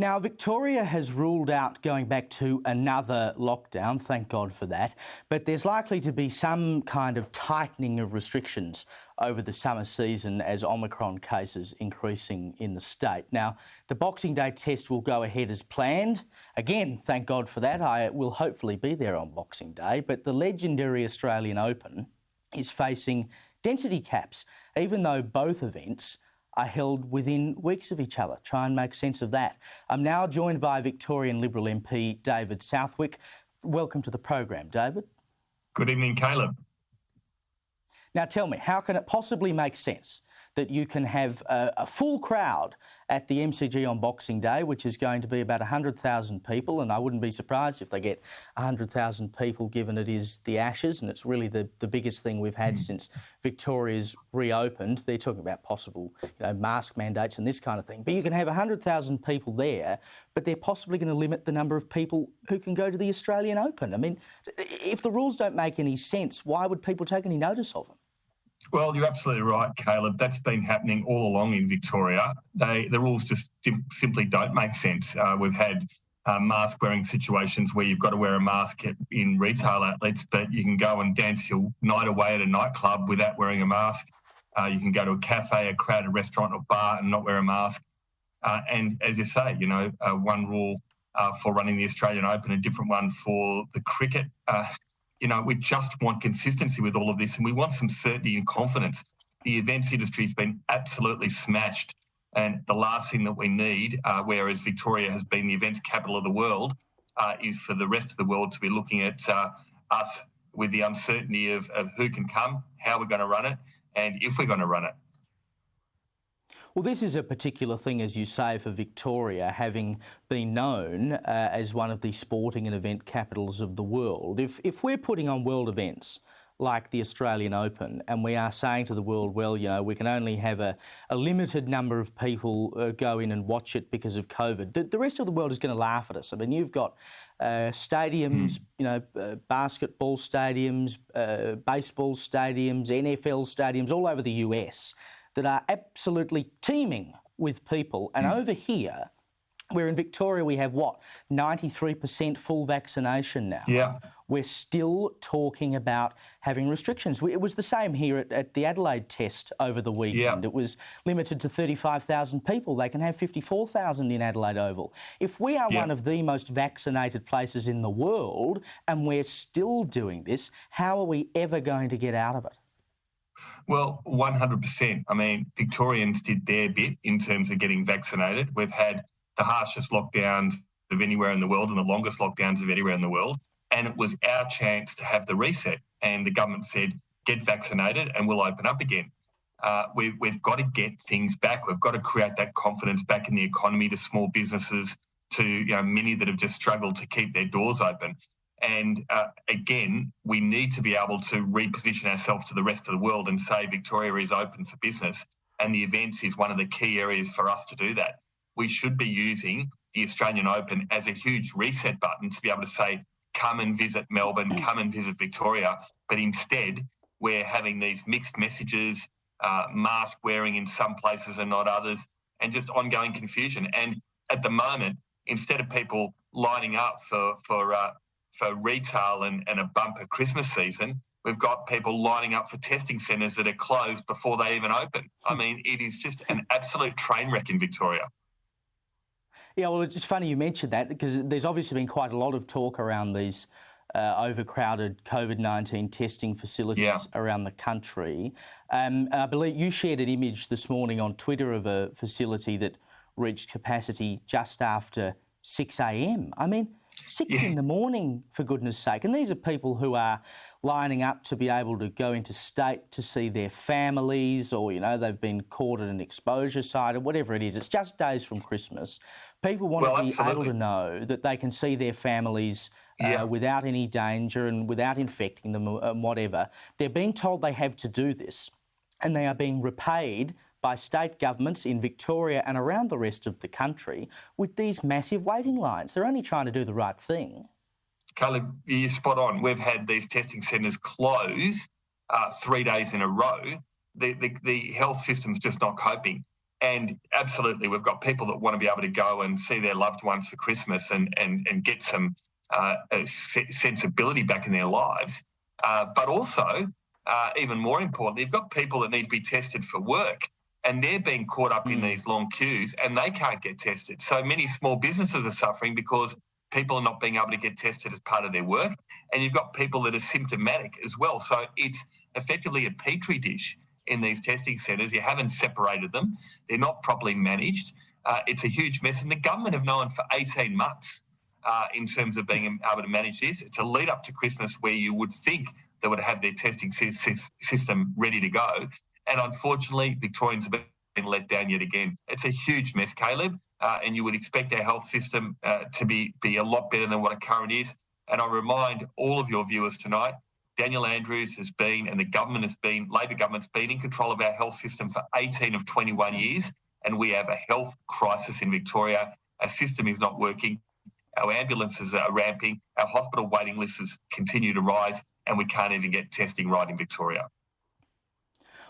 Now, Victoria has ruled out going back to another lockdown, thank God for that, but there's likely to be some kind of tightening of restrictions over the summer season as Omicron cases increasing in the state. Now, the Boxing Day test will go ahead as planned. Again, thank God for that. I will hopefully be there on Boxing Day, but the legendary Australian Open is facing density caps, even though both events are held within weeks of each other. Try and make sense of that. I'm now joined by Victorian Liberal MP David Southwick. Welcome to the program, David. Good evening, Caleb. Now tell me, how can it possibly make sense that you can have a full crowd at the MCG on Boxing Day, which is going to be about 100,000 people, and I wouldn't be surprised if they get 100,000 people, given it is the Ashes, and it's really the biggest thing we've had since Victoria's reopened. They're talking about possible, mask mandates and this kind of thing. But you can have 100,000 people there, but they're possibly going to limit the number of people who can go to the Australian Open. I mean, if the rules don't make any sense, why would people take any notice of them? Well, you're absolutely right, Caleb. That's been happening all along in Victoria. The rules just simply don't make sense. We've had mask-wearing situations where you've got to wear a mask in retail outlets, but you can go and dance your night away at a nightclub without wearing a mask. You can go to a cafe, a crowded restaurant or bar and not wear a mask. And as you say, one rule for running the Australian Open, a different one for the cricket. We just want consistency with all of this, and we want some certainty and confidence. The events industry has been absolutely smashed, and the last thing that we need, whereas Victoria has been the events capital of the world, is for the rest of the world to be looking at us with the uncertainty of who can come, how we're going to run it, and if we're going to run it. Well, this is a particular thing, as you say, for Victoria, having been known as one of the sporting and event capitals of the world. If we're putting on world events like the Australian Open and we are saying to the world, well, we can only have a limited number of people go in and watch it because of COVID, the rest of the world is going to laugh at us. I mean, you've got stadiums, basketball stadiums, baseball stadiums, NFL stadiums all over the US that are absolutely teeming with people. And over here, where in Victoria we have, 93% full vaccination now. Yeah. We're still talking about having restrictions. It was the same here at the Adelaide test over the weekend. Yeah. It was limited to 35,000 people. They can have 54,000 in Adelaide Oval. If we are one of the most vaccinated places in the world and we're still doing this, how are we ever going to get out of it? Well, 100%. I mean, Victorians did their bit in terms of getting vaccinated. We've had the harshest lockdowns of anywhere in the world and the longest lockdowns of anywhere in the world. And it was our chance to have the reset. And the government said, get vaccinated and we'll open up again. We've got to get things back. We've got to create that confidence back in the economy, to small businesses, to many that have just struggled to keep their doors open. And again, we need to be able to reposition ourselves to the rest of the world and say Victoria is open for business, and the events is one of the key areas for us to do that. We should be using the Australian Open as a huge reset button to be able to say, come and visit Melbourne, come and visit Victoria. But instead, we're having these mixed messages, mask wearing in some places and not others, and just ongoing confusion. And at the moment, instead of people lining up for retail and a bumper Christmas season, we've got people lining up for testing centres that are closed before they even open. I mean, it is just an absolute train wreck in Victoria. Yeah, well, it's just funny you mentioned that, because there's obviously been quite a lot of talk around these overcrowded COVID-19 testing facilities around the country. I believe you shared an image this morning on Twitter of a facility that reached capacity just after 6 a.m. I mean, 6 in the morning, for goodness sake. And these are people who are lining up to be able to go into state to see their families, or, they've been caught at an exposure site or whatever it is. It's just days from Christmas. People want to be able to know that they can see their families without any danger and without infecting them and whatever. They're being told they have to do this, and they are being repaid by state governments in Victoria and around the rest of the country with these massive waiting lines. They're only trying to do the right thing. Caleb, you're spot on. We've had these testing centres close 3 days in a row. The health system's just not coping. And absolutely, we've got people that want to be able to go and see their loved ones for Christmas and get some sensibility back in their lives. But also, even more importantly, you've got people that need to be tested for work, and they're being caught up in these long queues and they can't get tested. So many small businesses are suffering because people are not being able to get tested as part of their work. And you've got people that are symptomatic as well. So it's effectively a petri dish in these testing centres. You haven't separated them. They're not properly managed. It's a huge mess. And the government have known for 18 months in terms of being able to manage this. It's a lead up to Christmas where you would think they would have their testing system ready to go. And unfortunately, Victorians have been let down yet again. It's a huge mess, Caleb, and you would expect our health system to be a lot better than what it currently is. And I remind all of your viewers tonight, Daniel Andrews has been, and the government has been, Labor government's been in control of our health system for 18 of 21 years, and we have a health crisis in Victoria. Our system is not working. Our ambulances are ramping. Our hospital waiting lists continue to rise, and we can't even get testing right in Victoria.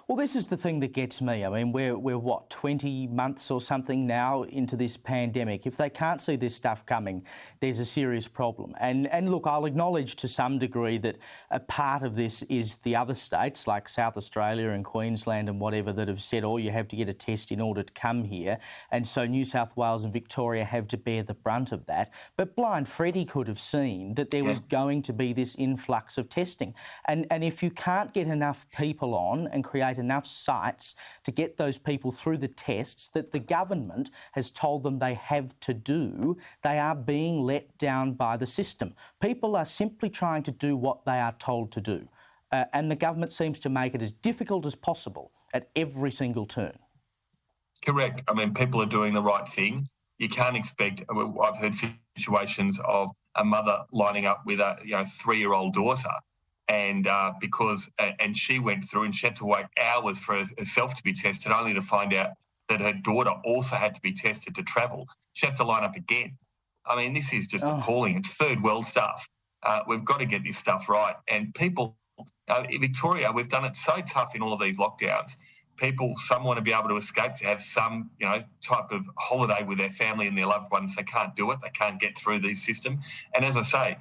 Well, this is the thing that gets me. I mean, we're what, 20 months or something now into this pandemic. If they can't see this stuff coming, there's a serious problem. And look, I'll acknowledge to some degree that a part of this is the other states like South Australia and Queensland and whatever that have said, oh, you have to get a test in order to come here. And so New South Wales and Victoria have to bear the brunt of that. But blind Freddie could have seen that there was going to be this influx of testing. And if you can't get enough people on and create enough sites to get those people through the tests that the government has told them they have to do, they are being let down by the system. People are simply trying to do what they are told to do. And the government seems to make it as difficult as possible at every single turn. Correct. I mean, people are doing the right thing. You can't expect, I've heard situations of a mother lining up with a 3-year-old daughter, and and she went through and she had to wait hours for herself to be tested, only to find out that her daughter also had to be tested to travel. She had to line up again. I mean, this is just appalling. It's third world stuff. We've got to get this stuff right. And people, in Victoria, we've done it so tough in all of these lockdowns. Some want to be able to escape to have some, type of holiday with their family and their loved ones. They can't do it. They can't get through the system. And as I say,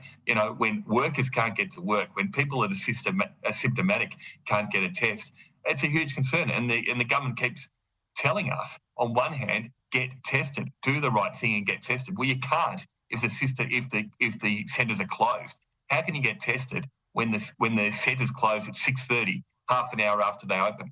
when workers can't get to work, when people that are asymptomatic can't get a test, it's a huge concern. And the government keeps telling us, on one hand, get tested, do the right thing and get tested. Well, you can't if the centres are closed. How can you get tested when the centres close at 6:30, half an hour after they open?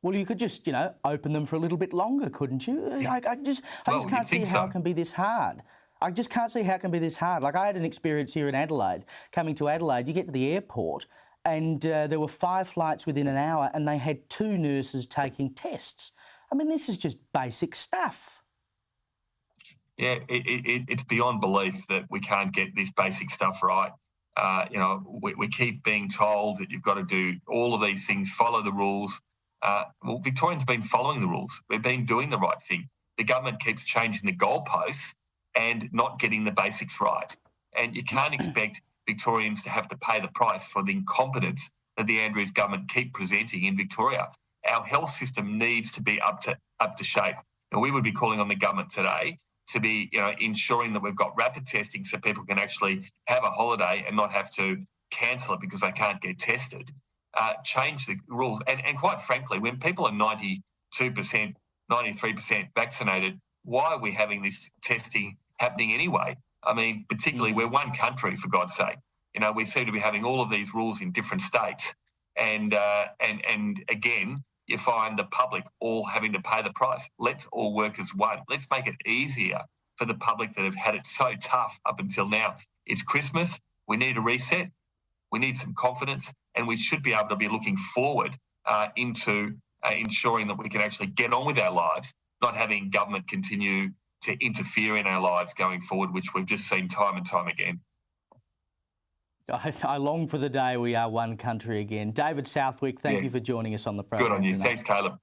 Well, you could just, open them for a little bit longer, couldn't you? I just can't see how it can be this hard. I just can't see how it can be this hard. Like, I had an experience here in Adelaide. Coming to Adelaide, you get to the airport and there were 5 flights within an hour and they had 2 nurses taking tests. I mean, this is just basic stuff. Yeah, it's beyond belief that we can't get this basic stuff right. We keep being told that you've got to do all of these things, follow the rules. Well, Victorians have been following the rules. We've been doing the right thing. The government keeps changing the goalposts and not getting the basics right. And you can't expect Victorians to have to pay the price for the incompetence that the Andrews government keep presenting in Victoria. Our health system needs to be up to shape. And we would be calling on the government today to be, ensuring that we've got rapid testing so people can actually have a holiday and not have to cancel it because they can't get tested. Change the rules. And quite frankly, when people are 92%, 93% vaccinated, why are we having this testing happening anyway? I mean, particularly we're one country, for God's sake. We seem to be having all of these rules in different states. And again, you find the public all having to pay the price. Let's all work as one. Let's make it easier for the public that have had it so tough up until now. It's Christmas. We need a reset. We need some confidence, and we should be able to be looking forward into ensuring that we can actually get on with our lives, not having government continue to interfere in our lives going forward, which we've just seen time and time again. I long for the day we are one country again. David Southwick, thank you for joining us on the program. Good on you. tonight. Thanks, Caleb.